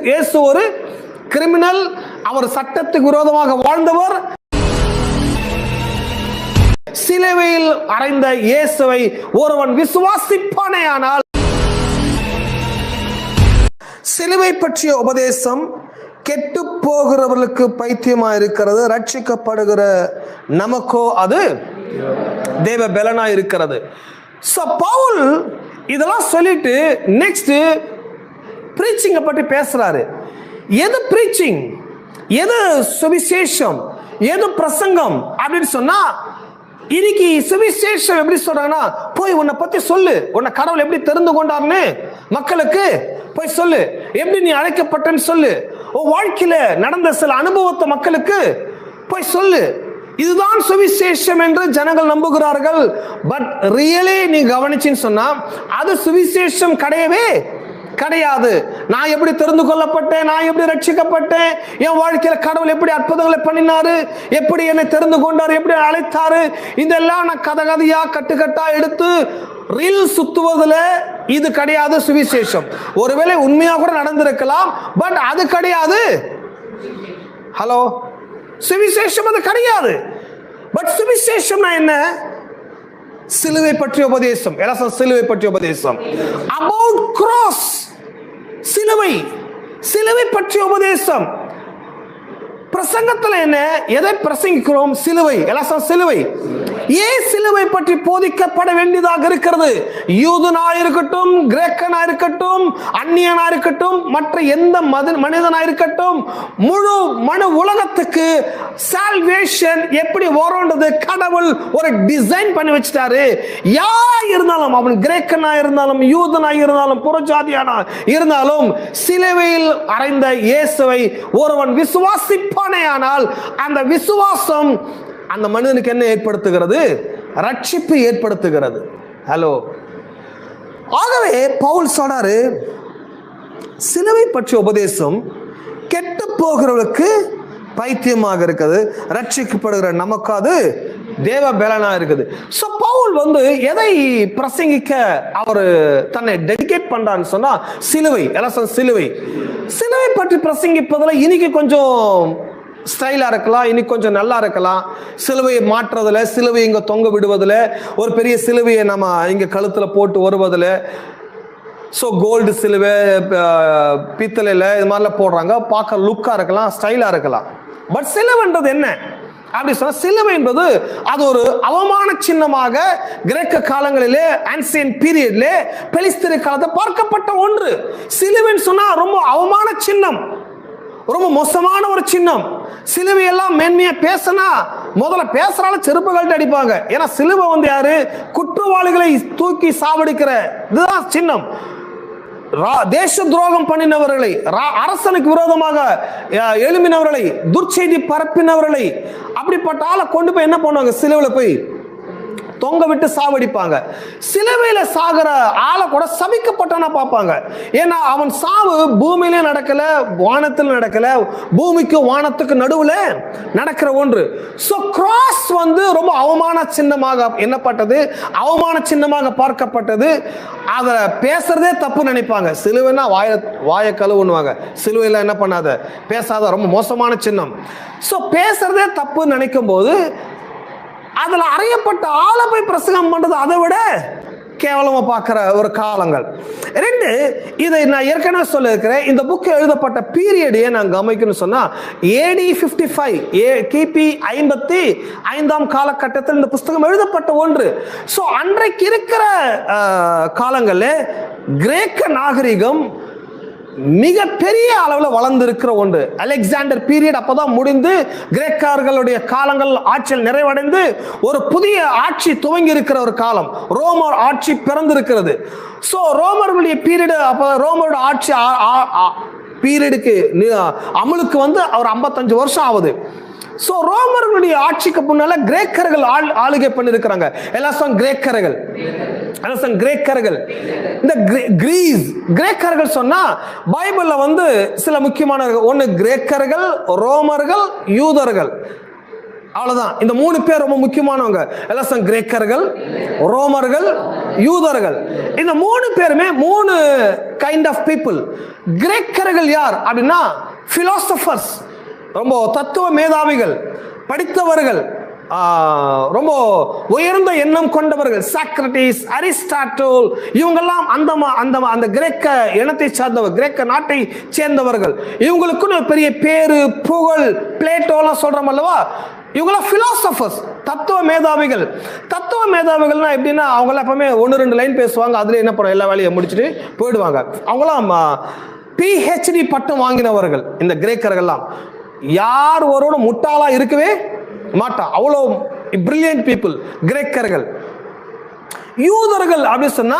இயேசு ஒரு கிரிமினல், அவர் சட்டத்துக்கு விரோதமாக வாழ்ந்தவர். சிலுவையில் அறைந்த இயேசுவை ஒருவன் விசுவாசிப்பானேயானால், சிலுவை பற்றிய உபதேசம் கெட்டு போகிறவர்களுக்கு பைத்தியமா இருக்கிறது, ரட்சிக்கப்படுகிற நமக்கோ அது தேவ பலனா இருக்கிறது. சோ பவுல் இதெல்லாம் சொல்லிட்டு நெக்ஸ்ட் பிரீச்சிங் பற்றி பேசுறாரு. எது பிரீச்சிங், எது சுவிசேஷம், எது பிரசங்கம் அப்படின்னு சொன்னா, இன்னைக்கு சுவிசேஷம் எப்படி சொல்றாங்கன்னா, போய் உன்னை பத்தி சொல்லு, உன்னை கடவுள் எப்படி தெரிந்து கொண்டார்னு மக்களுக்கு போய் சொல்லு, எப்படி நீ அழைக்கப்பட்டன்னு சொல்லு, உன் வாழ்க்கையில நடந்த சில அனுபவத்தை மக்களுக்கு போய் சொல்லு. இதுதான் சுவிசேஷம் என்று ஜனங்கள் நம்புகிறார்கள். பட் ரியலி நீ கவனிச்சின்னு சொன்னா அது சுவிசேஷம் கிடையவே கிடையாது. நான் எப்படி தெரிந்து கொள்ளப்பட்டேன், நான் எப்படி ரட்சிக்கப்பட்டேன், என் வாழ்க்கையில கடவுள் எப்படி அற்புதங்களை பண்ணினாரு, எப்படி என்னை தெரிந்து கொண்டாரு, எப்படி அழைத்தாரு, இதெல்லாம் நான் கதையா கட்டுக்கட்டா எடுத்து ரீல் சுத்துவதுல இது கிடையாது சுவிசேஷம். ஒருவேளை உண்மையா கூட நடந்திருக்கலாம், பட் அது கிடையாது. ஹலோ, சுவிசேஷம் அது கிடையாது. பட் சுவிசேஷம்னா என்ன? சிலுவை பற்றிய உபதேசம். எல்லாம் சிலுவை பற்றிய உபதேசம், அபவுட் கிராஸ், சிலுவை, சிலுவை பற்றிய உபதேசம். பிரசங்கத்தில் என்ன, எதை பிரசங்கிக்கிறோம்? சிலுவை. எல்லாம் சிலுவை. ஏன் சிலுவை பற்றி போதிக்கப்பட வேண்டியதாக இருக்கிறது? யூதனா இருக்கட்டும், கிரேக்கனா இருக்கட்டும், அந்நியனா இருக்கட்டும், மற்ற எந்த மனிதனா இருக்கட்டும், முழு மனு உலகத்துக்கு சால்வேஷன் எப்படி வரும்ன்றது கடவுள் ஒரு டிசைன் பண்ணி வச்சிட்டாரு. யார் இருந்தாலும், அவன் கிரேக்கனா இருந்தாலும், யூதனா இருந்தாலும், புறஜாதியானா இருந்தாலும், சிலுவையில் அறைந்த இயேசுவை ஒருவன் விசுவாசிப்பானேயானால் அந்த விசுவாசம் அந்த மனிதனுக்கு என்ன ஏற்படுத்துகிறது? ரட்சிப்பு ஏற்படுத்துகிறது. ஹலோ, ஆகவே பவுல் சொன்னாரு, சிலுவை பற்றிய உபதேசம் கெட்டு போகிறவர்களுக்கு பைத்தியமாக இருக்குது, ரட்சிக்கப்படுகிற நமக்கு அது தேவ பலனா இருக்குது. சோ பவுல் எதை பிரசங்கிக்க அவர் தன்னை டெடிகேட் பண்றான்னு சொன்னா சிலுவை. எல்லாம் சிலுவை. சிலுவை பற்றி பிரசங்கிப்பதில் இன்னைக்கு கொஞ்சம் ஸ்டைலா இருக்கலாம், இன்னைக்கு கொஞ்சம் நல்லா இருக்கலாம். சிலுவையை மாற்றுறதுல, சிலுவை இங்க தொங்க விடுவதில், ஒரு பெரிய சிலுவையை நம்ம இங்க கழுத்துல போட்டு வருவதில், ஸோ கோல்டு சிலுவை, பித்தளையில் இது மாதிரிலாம் போடுறாங்க. பார்க்க லுக்கா இருக்கலாம், ஸ்டைலா இருக்கலாம். பட் சிலுவைன்றது என்ன அப்படி சொன்னா, சிலுவை என்பது அது ஒரு அவமான சின்னமாக கிரேக்க காலங்களிலே, ஆன்சியன் பீரியட்ல, பெலிஸ்தீன காலத்தை பார்க்கப்பட்ட ஒன்று. சிலுவைன்னு சொன்னா ரொம்ப அவமான சின்னம், ரொம்ப மோசமான ஒரு சின்னம். சிலுவை எல்லாம் மேன்மையா பேசினா முதல்ல பேசுறால செருப்புகள்ட்ட அடிப்பாங்க. ஏன்னா சிலுவை யாரு? குற்றவாளிகளை தூக்கி சாவடிக்கிற இதுதான் சின்னம். தேச துரோகம் பண்ணினவர்களை, அரசனுக்கு விரோதமாக எழுப்பினவர்களை, துர்ச்செய்தி பரப்பினவர்களை, அப்படிப்பட்ட ஆளை கொண்டு போய் என்ன பண்ணுவாங்க? சிலுவையில போய் தொங்க விட்டு சாவடிப்பாங்க. சிலுவையில சாகிற ஆளை கூட சபிக்கப்பட்டவனா பார்ப்பாங்க. ஏன்னா அவன் சாவு பூமியிலே நடக்கல, வானத்தில் நடக்கல, பூமிக்கு வானத்துக்கு நடுவுல நடக்கிற ஒன்று. சோ கிராஸ் ரொம்ப அவமான சின்னமாக எண்ணப்பட்டது, அவமான சின்னமாக பார்க்கப்பட்டது. அத பேசுறதே தப்பு நினைப்பாங்க. சிலுவைனா வாய கழுவுன்னுவாங்க. சிலுவையில என்ன பண்ணாத, பேசாத, ரொம்ப மோசமான சின்னம். சோ பேசுறதே தப்பு நினைக்கும் போது அதுல அறையப்பட்ட ஆளை போய் பிரசங்கம் பண்றது அதை விட கேவலமா பார்க்கிற ஒரு காலங்கள். ரெண்டு, இதை நான் ஏற்கனவே சொல்ல இருக்கிறேன், இந்த புக் எழுதப்பட்ட பீரியடே நான் கவனிக்கணும்னு சொன்னா AD 55, கிபி 55 காலகட்டத்தில் இந்த புஸ்தகம் எழுதப்பட்ட ஒன்று. சோ அன்றைக்கு இருக்கிற காலங்களில் கிரேக்க நாகரிகம் மிக பெரிய அளவில் வளர்ந்திருக்கிற ஒன்று. அலெக்சாண்டர் பீரியட் அப்பதான் முடிந்து கிரேக்கர்களுடைய காலங்கள் ஆட்சியில் நிறைவடைந்து ஒரு புதிய ஆட்சி துவங்கி இருக்கிற ஒரு காலம். ரோமர் ஆட்சி பிறந்திருக்கிறது. சோ ரோமர்களுடைய பீரியட், அப்ப ரோமரோட ஆட்சி பீரியடுக்கு அமலுக்கு அவர் 55 வருஷம் ஆகுது. சோ ரோமர்களுடைய ஆட்சிக்கு முன்னால கிரேக்கர்கள் ஆளுகை பண்ணிருக்கிறாங்க. எல்லாம் கிரேக்கர்கள், கிரேக்கர்கள். இந்த கிரேக்கர்கள் சொன்னா பைபிள்ல சில முக்கியமான ஒண்ணு கிரேக்கர்கள், ரோமர்கள், யூதர்கள். அவ்வளவுதான். இந்த 3 பேர் ரொம்ப முக்கியமானவங்க. எல்லாம் கிரேக்கர்கள், ரோமர்கள், யூதர்கள். இந்த 3 பேருமே 3 கைண்ட் ஆஃப் பீப்புள். கிரேக்கர்கள் யார் அப்படின்னா பிலாசபர்ஸ், ரொம்ப தத்துவ மேதாவிகள், படித்தவர்கள், ரொம்ப உயர்ந்த எண்ணம் கொண்டவர்கள். சாக்ரட்டிஸ், அரிஸ்டாட்டில், இவங்கெல்லாம் அந்த கிரேக்க இனத்தை சார்ந்தவர், கிரேக்க நாட்டை சேர்ந்தவர்கள். இவங்களுக்குன்னு பெரிய பேரு புகழ், பிளேட்டோலாம் சொல்றோம் அல்லவா, இவங்களாம் பிலாசபர்ஸ், தத்துவ மேதாவிகள். தத்துவ மேதாவிகள்னா எப்படின்னா அவங்களாம் எப்பவுமே 1-2 லைன் பேசுவாங்க, அதுல என்ன பண்ணும், எல்லா வேலையை முடிச்சுட்டு போயிடுவாங்க. அவங்களாம் PhD பட்டம் வாங்கினவர்கள். இந்த கிரேக்கர்கள்லாம் யார் ஒருவன முட்டாளா இருக்கவே மாட்டா, அவ்வளோ பிரில்லியன்ட் பீப்புள் கிரேக்கர்கள். யூதர்கள் அப்படின்னு சொன்னா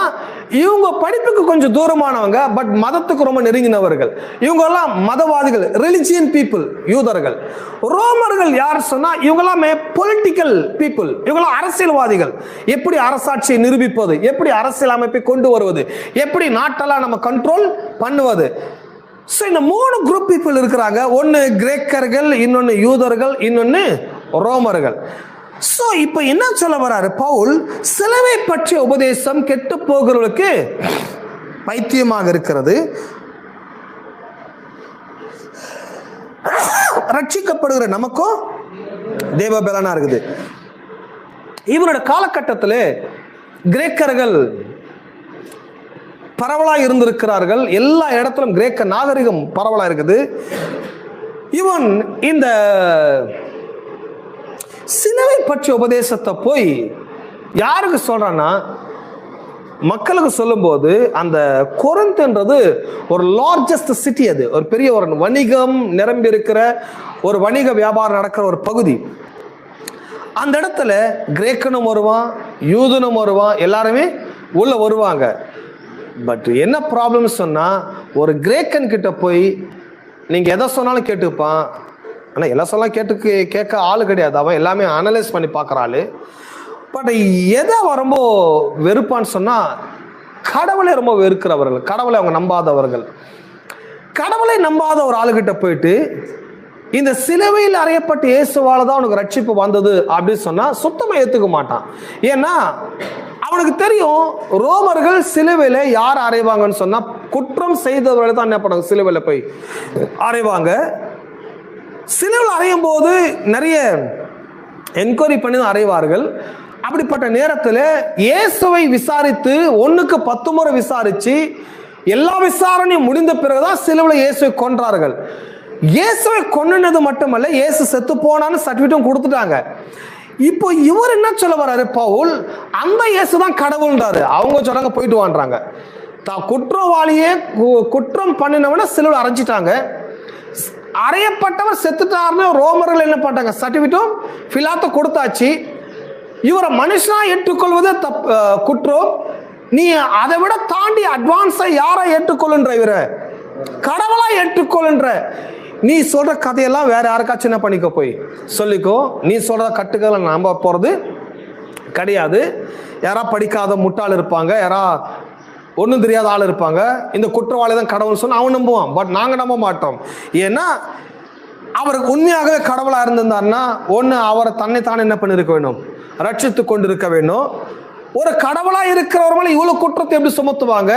இவங்க படிப்புக்கு கொஞ்சம் தூரமானவங்க, பட் மதத்துக்கு ரொம்ப நெருங்கினவர்கள். இவங்க எல்லாம் மதவாதிகள், ரிலிஜியன் பீப்புள் யூதர்கள். ரோமர்கள் யார் சொன்னா இவங்க எல்லாமே பொலிட்டிக்கல் பீப்புள், இவங்களாம் அரசியல்வாதிகள். எப்படி அரசாட்சியை நிரூபிப்பது, எப்படி அரசியல் அமைப்பை கொண்டு வருவது, எப்படி நாட்டெல்லாம் நம்ம கண்ட்ரோல் பண்ணுவது. ஸோ இந்த 3 குரூப் பீப்புள் இருக்கிறாங்க. ஒன்று கிரேக்கர்கள், இன்னொன்று யூதர்கள், இன்னொன்று ரோமர்கள். சோ இப்ப என்ன சொல்ல வராரு பவுல், சிலுவை பற்றிய உபதேசம் கெட்டு போகிறவர்களுக்கு பைத்தியமாக இருக்கிறது, ரட்சிக்கப்படுகிற நமக்கும் தேவபலனா இருக்குது. இவனோட காலகட்டத்தில் கிரேக்கர்கள் பரவலா இருந்திருக்கிறார்கள். எல்லா இடத்திலும் கிரேக்க நாகரிகம் பரவலா இருக்குது. இவன் இந்த சிலுவை பற்றிய உபதேசத்தை போய் யாருக்கு சொல்றான்னா மக்களுக்கு சொல்லும் போது, அந்த கொரிந்துன்றது ஒரு லார்ஜஸ்ட் சிட்டி, அது ஒரு பெரிய ஒரு வணிகம் நிரம்பி இருக்கிற ஒரு வணிக வியாபாரம் நடக்கிற ஒரு பகுதி. அந்த இடத்துல கிரேக்கனும் வருவான், யூதனும் வருவான், எல்லாருமே உள்ள வருவாங்க. பட் என்ன ப்ராப்ளம் சொன்னா, ஒரு கிரேக்கன் கிட்ட போய் நீங்க எதை சொன்னாலும் கேட்டுப்பான். ஆனால் எல்லாம் சொல்லலாம் கேட்க ஆள் கிடையாது, அவன் எல்லாமே அனலைஸ் பண்ணி பார்க்குற ஆள். பட் எதை ரொம்ப வெறுப்பான்னு சொன்னால், கடவுளை ரொம்ப வெறுக்கிறவர்கள், கடவுளை அவங்க நம்பாதவர்கள். கடவுளை நம்பாத ஒரு ஆளுகிட்ட போயிட்டு இந்த சிலுவையில் அறையப்பட்ட இயேசுவால தான் அவனுக்கு ரட்சிப்பு வந்தது அப்படின்னு சொன்னால் சுத்தமாக ஏற்றுக்க மாட்டான். ஏன்னா அவனுக்கு தெரியும், ரோமர்கள் சிலுவையில் யார் அறைவாங்கன்னு சொன்னால் குற்றம் செய்தவர்களை தான் என்ன பண்ணுவாங்க, சிலுவையில் போய் அறைவாங்க. சிலுவையில் அறையும் போது நிறைய என்கொயரி பண்ணி தான் அறைவார்கள். அப்படிப்பட்ட நேரத்தில் இயேசுவை விசாரித்து 1க்கு 10 முறை விசாரித்து எல்லா விசாரணையும் முடிந்த பிறகுதான் சிலுவையில் இயேசுவை கொன்றார்கள். இயேசுவை கொன்னது மட்டுமல்ல, இயேசு செத்து போனான்னு சர்டிஃபிகேட்டும் கொடுத்துட்டாங்க. இப்போ இவர் என்ன சொல்ல வர்றாரு பவுல், அந்த இயேசு தான் கடவுள்ன்றாரு. அவங்க சொல்றாங்க போயிட்டு வான்றாங்க. குற்றவாளியே குற்றம் பண்ணினவன சிலுவையில் அரைஞ்சிட்டாங்க. அறையப்பட்டவர் செத்துட்டாருன்னு ரோமர்கள் என்ன பண்ணிட்டாங்க, சர்டிஃபிகேட்டும் பிலாத்து கொடுத்தாச்சு. இவரை மனுஷனா ஏற்றுக்கொள்வது குற்றம். நீ அதை விட தாண்டி அட்வான்ஸா யாரை ஏற்றுக்கொள்ளுன்ற, இவர கடவுளா ஏற்றுக்கொள்ளுன்ற. நீ சொல்ற கதையெல்லாம் வேற யாருக்காச்சும் என்ன பண்ணிக்க போய் சொல்லிக்கோ. நீ சொல்ற கட்டுக்களை நம்ப போறது கிடையாது. யாரா படிக்காத முட்டாள் இருப்பாங்க, யாரா ஒன்றும் தெரியாத ஆள் இருப்பாங்க. இந்த குற்றவாளி தான் கடவுள் சொன்னா அவன் நம்புவான், பட் நாங்கள் நம்ப மாட்டோம். ஏன்னா அவருக்கு உண்மையாகவே கடவுளாக இருந்திருந்தாருன்னா ஒன்று அவரை தன்னைத்தானே என்ன பண்ணிருக்க வேணும், ரட்சித்து கொண்டு இருக்க வேண்டும். ஒரு கடவுளாக இருக்கிறவர்கள் இவ்வளோ குற்றத்தை எப்படி சுமத்துவாங்க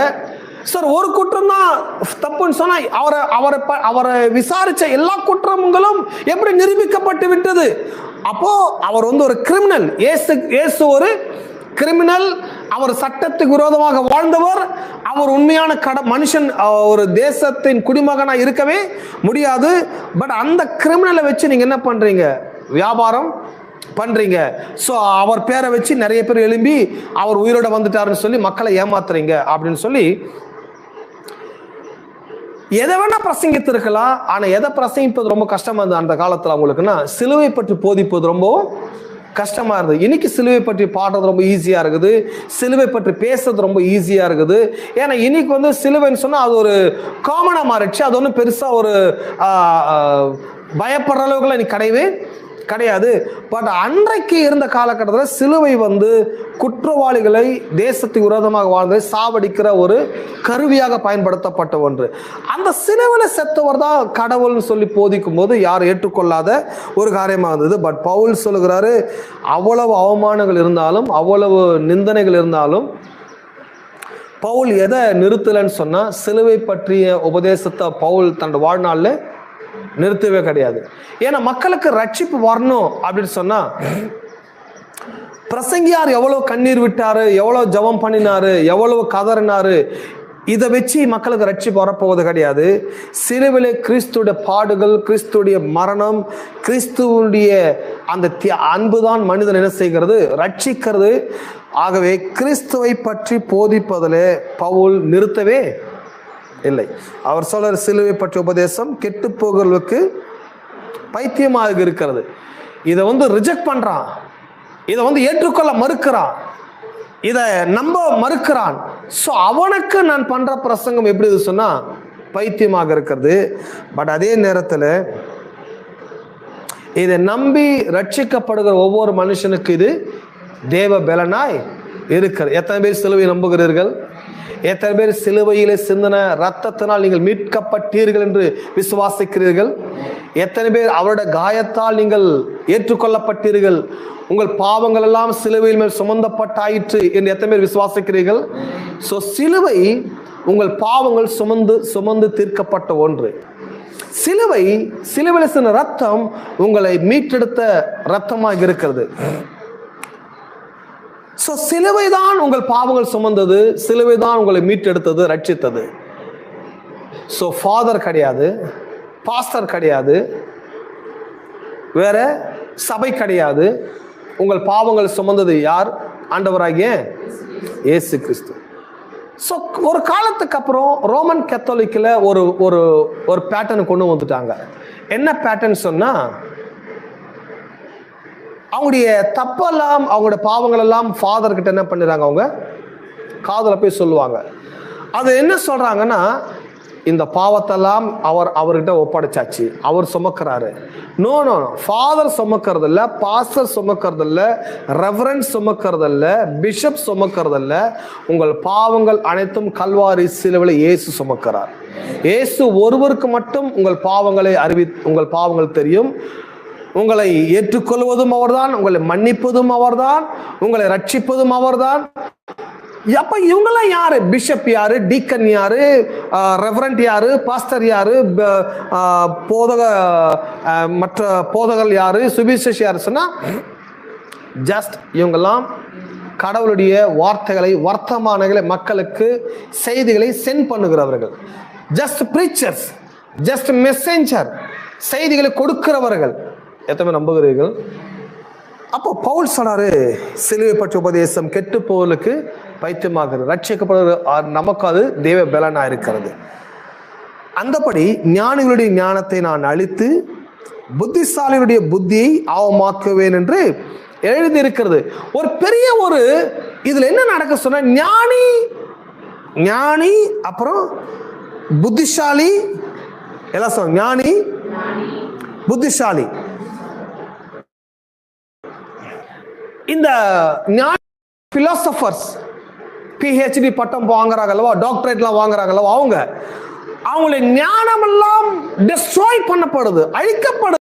சார்? ஒரு குற்றம் தான் தப்புன்னு சொன்னா அவரை விசாரிச்ச எல்லா குற்றங்களும் எப்படி நிரூபிக்கப்பட்டு விட்டது? அப்போ அவர் ஒரு கிரிமினல். இயேசு ஒரு கிரிமினல். அவர் சட்டத்துக்கு விரோதமாக வாழ்ந்தவர். அவர் உண்மையான மனுஷன், ஒரு தேசத்தின் குடிமகனா இருக்கவே முடியாது. பட் அந்த கிரிமினலை வச்சு நீங்க என்ன பண்றீங்க, வியாபாரம் பண்றீங்க. ஸோ அவர் பேரை வச்சு நிறைய பேர் எழும்பி அவர் உயிரோட வந்துட்டாருன்னு சொல்லி மக்களை ஏமாத்துறீங்க அப்படின்னு சொல்லி எதை வேணா பிரசங்கித்திருக்கலாம். ஆனா எதை பிரசங்கிப்பது ரொம்ப கஷ்டமா இருந்தது அந்த காலத்துல அவங்களுக்குன்னா, சிலுவை பற்றி போதிப்பது ரொம்ப கஷ்டமா இருந்தது. இன்னைக்கு சிலுவை பற்றி பாடுறது ரொம்ப ஈஸியா இருக்குது, சிலுவை பற்றி பேசுறது ரொம்ப ஈஸியா இருக்குது. ஏன்னா இன்னைக்கு சிலுவைன்னு சொன்னா அது ஒரு காமனா மாறிடுச்சு. அது ஒன்றும் பெருசா ஒரு பயப்படுற அளவுக்குலாம் இன்னைக்கு கிடையவே கிடையாது. பட் அன்றைக்கு இருந்த காலகட்டத்தில் சிலுவை குற்றவாளிகளை, தேசத்துக்கு விரோதமாக வாழ்ந்ததை சாவடிக்கிற ஒரு கருவியாக பயன்படுத்தப்பட்ட ஒன்று. அந்த சிலுவையில் செத்தவர் தான் கடவுள்னு சொல்லி போதிக்கும் போது யார் ஏற்றுக்கொள்ளாத ஒரு காரியமாக இருந்தது. பட் பவுல் சொல்லுகிறாரு, அவ்வளவு அவமானங்கள் இருந்தாலும், அவ்வளவு நிந்தனைகள் இருந்தாலும் பவுல் எதை நிறுத்தலைன்னு சொன்னா, சிலுவை பற்றிய உபதேசத்தை பவுல் தன்னோட வாழ்நாளில் நிறுத்தவே கிடையாது. ஏன்னா மக்களுக்கு ரட்சிப்பு வரணும் அப்படின்னு சொன்னா, பிரசங்கியார் எவ்வளவு கண்ணீர் விட்டாரு, எவ்வளவு ஜெபம் பண்ணினாரு, எவ்வளவு கதறினாரு, இதை வச்சு மக்களுக்கு ரட்சிப்பு வரப்போவது கிடையாது. சிலுவிலே கிறிஸ்துடைய பாடுகள், கிறிஸ்துடைய மரணம், கிறிஸ்துவனுடைய அந்த அன்புதான் மனிதன் என்ன செய்கிறது, ரட்சிக்கிறது. ஆகவே கிறிஸ்துவை பற்றி போதிப்பதிலே பவுல் நிறுத்தவே இல்லை. அவர் சொல்ற சிலுவை பற்றிய உபதேசம் கெட்டு போகிறவர்களுக்கு பைத்தியமாக இருக்கிறது. இதை ரிஜெக்ட் பண்றான், இதை ஏற்றுக்கொள்ள மறுக்கிறான், இதை நம்ப மறுக்கிறான். ஸோ அவனுக்கு நான் பண்ற பிரசங்கம் எப்படி சொன்னா பைத்தியமாக இருக்கிறது. பட் அதே நேரத்தில் இதை நம்பி ரட்சிக்கப்படுகிற ஒவ்வொரு மனுஷனுக்கு இது தேவ பலனாய் இருக்கிறது. எத்தனை பேர் சிலுவை நம்புகிறீர்கள்? எத்தனை பேர் சிலுவையிலே சிந்தின ரத்தத்தினால் நீங்கள் மீட்கப்பட்டீர்கள் என்று விசுவாசிக்கிறீர்கள்? எத்தனை பேர் அவருடைய காயத்தால் நீங்கள் ஏற்றுக்கொள்ளப்பட்டீர்கள், உங்கள் பாவங்கள் எல்லாம் சிலுவையில் மேல் சுமந்தப்பட்டாயிற்று என்று எத்தனை பேர் விசுவாசிக்கிறீர்கள்? ஸோ சிலுவை உங்கள் பாவங்கள் சுமந்து தீர்க்கப்பட்ட ஒன்று. சிலுவையில் சிந்தின ரத்தம் உங்களை மீட்டெடுத்த ரத்தமாக இருக்கிறது. ஸோ சிலுவை தான் உங்கள் பாவங்கள் சுமந்தது, சிலுவை தான் உங்களை மீட்டெடுத்தது, ரட்சித்தது. ஸோ ஃபாதர் கிடையாது, பாஸ்டர் கிடையாது, வேற சபை கிடையாது. உங்கள் பாவங்கள் சுமந்தது யார்? ஆண்டவராகிய இயேசு கிறிஸ்து. ஸோ ஒரு காலத்துக்கு அப்புறம் ரோமன் கத்தோலிக்கில் ஒரு ஒரு பேட்டர்ன் கொண்டு வந்துட்டாங்க. என்ன பேட்டர்ன் சொன்னா, அவங்களுடைய தப்பெல்லாம், அவங்களுடைய பாவங்கள் எல்லாம் ஃபாதர் கிட்ட என்ன பண்ணிடுறாங்க, அவங்க காதுல போய் சொல்லுவாங்க. அது என்ன சொல்றாங்கன்னா, இந்த பாவத்தெல்லாம் அவர்கிட்ட ஒப்படைச்சாச்சு, அவர் சுமக்கிறாரு. நோ, ஃபாதர் சுமக்கிறது இல்லை, பாஸ்டர் சுமக்கிறது இல்லை, ரெவரண்ட் சுமக்கிறது இல்லை, பிஷப் சுமக்கிறது இல்லை. உங்கள் பாவங்கள் அனைத்தும் கல்வாரி சிலுவையில் இயேசு சுமக்கிறார். இயேசு ஒருவருக்கு மட்டும் உங்கள் பாவங்களை உங்கள் பாவங்கள் தெரியும். உங்களை ஏற்றுக்கொள்வதும் அவர்தான், உங்களை மன்னிப்பதும் அவர்தான், உங்களை ரட்சிப்பதும் அவர்தான். அப்ப இவங்கெல்லாம் யாரு? பிஷப் யாரு, டீக்கன் யாரு, ரெவரண்ட் யாரு, பாஸ்டர் யாரு, மற்ற போதகர்கள் யாரு, சுவிசேஷ யாரு சொன்னா, ஜஸ்ட் இவங்கெல்லாம் கடவுளுடைய வார்த்தைகளை, வர்த்தமானங்களை, மக்களுக்கு செய்திகளை சென்ட் பண்ணுகிறவர்கள். ஜஸ்ட் பிரீச்சர்ஸ், ஜஸ்ட் மெசேஞ்சர், செய்திகளை கொடுக்கிறவர்கள். எத்தனை நம்புகிறீர்கள்? அப்போ பவுல் சொன்னாரு, சிலுவை பற்றிய உபதேசம் கெட்டு போவலுக்கு பைத்தியமாகிறது, ரட்சிக்கப்படுகிற நமக்கு அது தேவ பலனா இருக்கிறது. அந்தபடி ஞானிகளுடைய ஞானத்தை நான் அழித்து புத்திசாலிகளுடைய புத்தியை அவமாக்குவேன் என்று எழுதியிருக்கிறது. ஒரு பெரிய இதுல என்ன நடக்க சொன்ன, ஞானி அப்புறம் புத்திசாலி, எல்லாம் சொன்ன ஞானி புத்திசாலி. இந்த ஞானி பிலாசபர்ஸ் PhD பட்டம் வாங்குறாங்கல்லவா, டாக்டரேட்லாம் வாங்குறாங்கல்லவா, அவங்களுடைய ஞானம் எல்லாம் டிஸ்ட்ராய் பண்ணப்படுது, அழிக்கப்படுது.